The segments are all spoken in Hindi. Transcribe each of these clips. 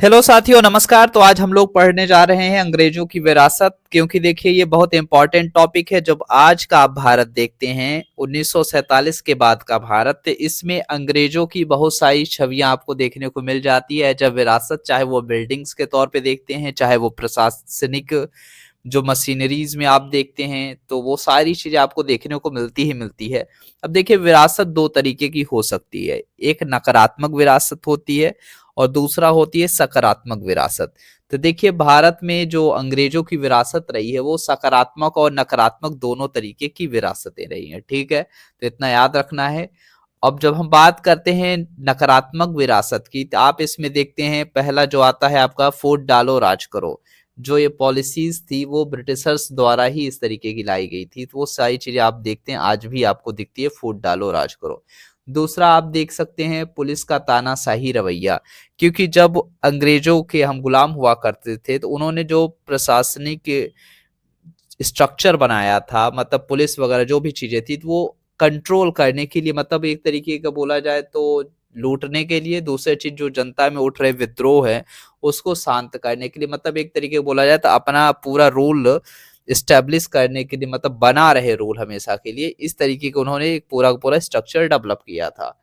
हेलो साथियों, नमस्कार। तो आज हम लोग पढ़ने जा रहे हैं अंग्रेजों की विरासत। क्योंकि देखिए ये बहुत इंपॉर्टेंट टॉपिक है। जब आज का आप भारत देखते हैं 1947 के बाद का भारत, तो इसमें अंग्रेजों की बहुत सारी छवियां आपको देखने को मिल जाती है। जब विरासत, चाहे वो बिल्डिंग्स के तौर पे देखते हैं, चाहे वो प्रशासनिक जो मशीनरीज में आप देखते हैं, तो वो सारी चीजें आपको देखने को मिलती ही मिलती है। अब देखिए विरासत दो तरीके की हो सकती है। एक नकारात्मक विरासत होती है और दूसरा होती है सकारात्मक विरासत। तो देखिए भारत में जो अंग्रेजों की विरासत रही है वो सकारात्मक और नकारात्मक दोनों तरीके की विरासतें रही हैं। ठीक है, तो इतना याद रखना है। अब जब हम बात करते हैं नकारात्मक विरासत की, तो आप इसमें देखते हैं पहला जो आता है आपका फूट डालो राज करो। जो ये पॉलिसीज थी वो ब्रिटिशर्स द्वारा ही इस तरीके की लाई गई थी। तो वो सारी चीजें आप देखते हैं आज भी आपको दिखती है, फूट डालो राज करो। दूसरा आप देख सकते हैं पुलिस का तानाशाही रवैया। क्योंकि जब अंग्रेजों के हम गुलाम हुआ करते थे तो उन्होंने जो प्रशासनिक स्ट्रक्चर बनाया था, मतलब पुलिस वगैरह जो भी चीजें थी, तो वो कंट्रोल करने के लिए, मतलब एक तरीके का बोला जाए तो लूटने के लिए, दूसरी चीज जो जनता में उठ रहे विद्रोह है उसको शांत करने के लिए, मतलब एक तरीके बोला जाए तो अपना पूरा रूल इस्टेब्लिश करने के लिए, मतलब बना रहे रूल हमेशा के लिए, इस तरीके का उन्होंने एक पूरा पूरा स्ट्रक्चर डेवलप किया था।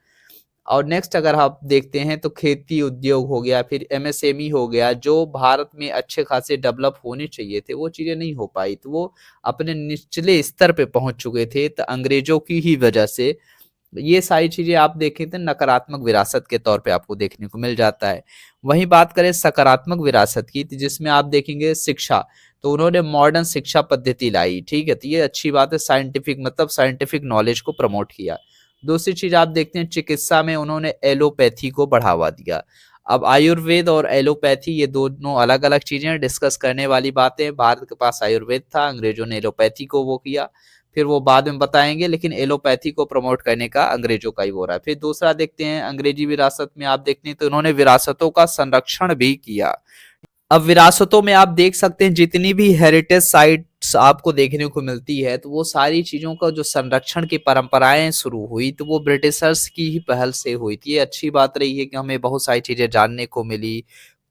और नेक्स्ट अगर आप देखते हैं तो खेती उद्योग हो गया, फिर एमएसएमई हो गया, जो भारत में अच्छे खासे डेवलप होने चाहिए थे वो चीजें नहीं हो पाई। तो वो अपने निचले स्तर पे पहुंच चुके थे, तो अंग्रेजों की ही वजह से ये सारी चीजें आप देखें तो नकारात्मक विरासत के तौर पे आपको देखने को मिल जाता है। वहीं बात करें सकारात्मक विरासत की, तो जिसमें आप देखेंगे शिक्षा, तो उन्होंने मॉडर्न शिक्षा पद्धति लाई। ठीक है, तो ये अच्छी बात है, साइंटिफिक मतलब साइंटिफिक नॉलेज को प्रमोट किया। दूसरी चीज आप देखते हैं चिकित्सा में उन्होंने एलोपैथी को बढ़ावा दिया। अब आयुर्वेद और एलोपैथी ये दोनों अलग अलग चीजें हैं, डिस्कस करने वाली बातें। भारत के पास आयुर्वेद था, अंग्रेजों ने एलोपैथी को वो किया, फिर वो बाद में बताएंगे, लेकिन एलोपैथी को प्रमोट करने का अंग्रेजों का ही हो रहा है। फिर दूसरा देखते हैं अंग्रेजी विरासत में आप देखते हैं तो उन्होंने विरासतों का संरक्षण भी किया। अब विरासतों में आप देख सकते हैं जितनी भी हेरिटेज साइट्स आपको देखने को मिलती है, तो वो सारी चीजों का जो संरक्षण की परंपराएं शुरू हुई तो वो ब्रिटिशर्स की ही पहल से हुई थी। ये अच्छी बात रही है कि हमें बहुत सारी चीजें जानने को मिली,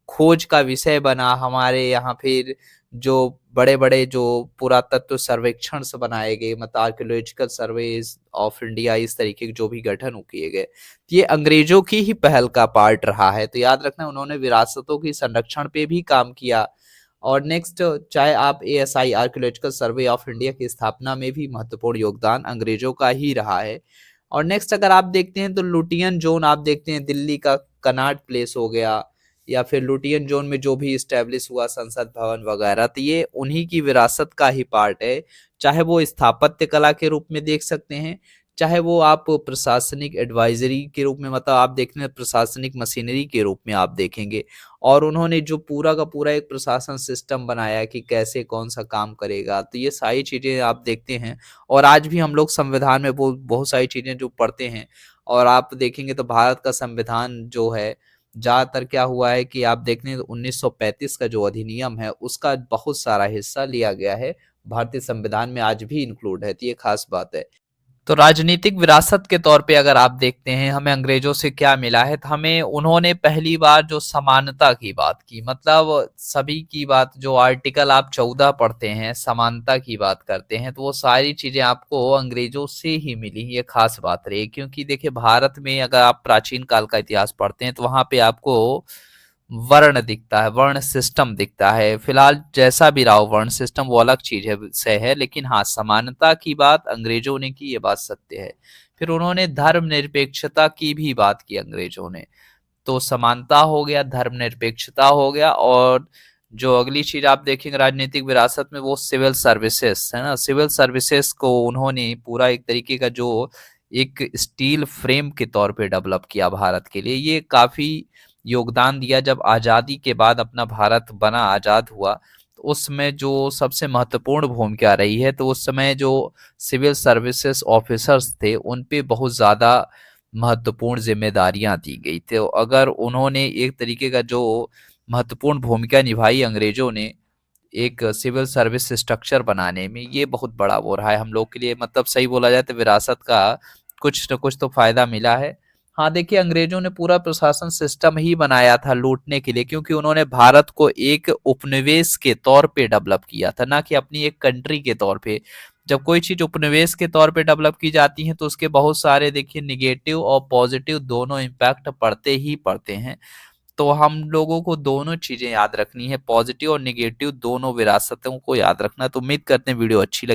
खोज का विषय बना हमारे यहाँ। फिर जो बड़े-बड़े जो पुरातत्व सर्वेक्षण से बनाए गए, मतलब आर्कियोलॉजिकल सर्वेज ऑफ इंडिया, इस तरीके के जो भी गठन किए गए, ये अंग्रेजों की ही पहल का पार्ट रहा है। तो याद रखना उन्होंने विरासतों की संरक्षण पे भी काम किया। और नेक्स्ट, चाहे आप ASI archaeological survey of India की स्थापना में भी महत्वपूर्ण योगदान अंग्रेजों का ही रहा है। और नेक्स्ट अगर आप देखते हैं तो लुटियन जोन आप देखते हैं, दिल्ली का कनॉट प्लेस हो गया, या फिर लुटियन जोन में जो भी इस्टेब्लिश हुआ संसद भवन वगैरह, तो ये उन्हीं की विरासत का ही पार्ट है। चाहे वो स्थापत्य कला के रूप में देख सकते हैं, चाहे वो आप प्रशासनिक एडवाइजरी के रूप में, मतलब आप देखने प्रशासनिक मशीनरी के रूप में आप देखेंगे। और उन्होंने जो पूरा का पूरा एक प्रशासन सिस्टम बनाया कि कैसे कौन सा काम करेगा, तो ये सारी चीजें आप देखते हैं। और आज भी हम लोग संविधान में बहुत बहुत सारी चीजें जो पढ़ते हैं, और आप देखेंगे तो भारत का संविधान जो है, ज्यादातर क्या हुआ है कि आप देखते हैं 1935 का जो अधिनियम है उसका बहुत सारा हिस्सा लिया गया है, भारतीय संविधान में आज भी इंक्लूड है। तो ये खास बात है। तो राजनीतिक विरासत के तौर पे अगर आप देखते हैं हमें अंग्रेजों से क्या मिला है, तो हमें उन्होंने पहली बार जो समानता की बात की, मतलब सभी की बात, जो आर्टिकल आप 14 पढ़ते हैं समानता की बात करते हैं, तो वो सारी चीजें आपको अंग्रेजों से ही मिली। ये खास बात रही, क्योंकि देखिए भारत में अगर आप प्राचीन काल का इतिहास पढ़ते हैं तो वहां पे आपको वर्ण दिखता है, वर्ण सिस्टम दिखता है। फिलहाल जैसा भी रहा हो वर्ण सिस्टम वो अलग चीज है से है, लेकिन हाँ समानता की बात अंग्रेजों ने की, ये बात सत्य है। फिर उन्होंने धर्मनिरपेक्षता की भी बात की अंग्रेजों ने। तो समानता हो गया, धर्मनिरपेक्षता हो गया, और जो अगली चीज आप देखेंगे राजनीतिक विरासत में वो सिविल सर्विसेज है ना। सिविल सर्विसेज को उन्होंने पूरा एक तरीके का जो एक स्टील फ्रेम के तौर पे डेवलप किया भारत के लिए। ये काफी योगदान दिया। जब आजादी के बाद अपना भारत बना, आजाद हुआ, तो उस समय जो सबसे महत्वपूर्ण भूमिका रही है, तो उस समय जो सिविल सर्विसेज ऑफिसर्स थे उन पे बहुत ज्यादा महत्वपूर्ण जिम्मेदारियां दी गई थी। तो अगर उन्होंने एक तरीके का जो महत्वपूर्ण भूमिका निभाई अंग्रेजों ने एक सिविल सर्विस स्ट्रक्चर बनाने में, ये बहुत बड़ा वो रहा है हम लोग के लिए। मतलब सही बोला जाए तो विरासत का कुछ न कुछ तो फायदा मिला है। हाँ देखिए, अंग्रेजों ने पूरा प्रशासन सिस्टम ही बनाया था लूटने के लिए, क्योंकि उन्होंने भारत को एक उपनिवेश के तौर पे डेवलप किया था, ना कि अपनी एक कंट्री के तौर पे। जब कोई चीज उपनिवेश के तौर पे डेवलप की जाती है तो उसके बहुत सारे देखिए निगेटिव और पॉजिटिव दोनों इम्पैक्ट पड़ते ही पड़ते हैं। तो हम लोगों को दोनों चीजें याद रखनी है, पॉजिटिव और निगेटिव दोनों विरासतों को याद रखना। तो उम्मीद करते हैं वीडियो अच्छी लगी।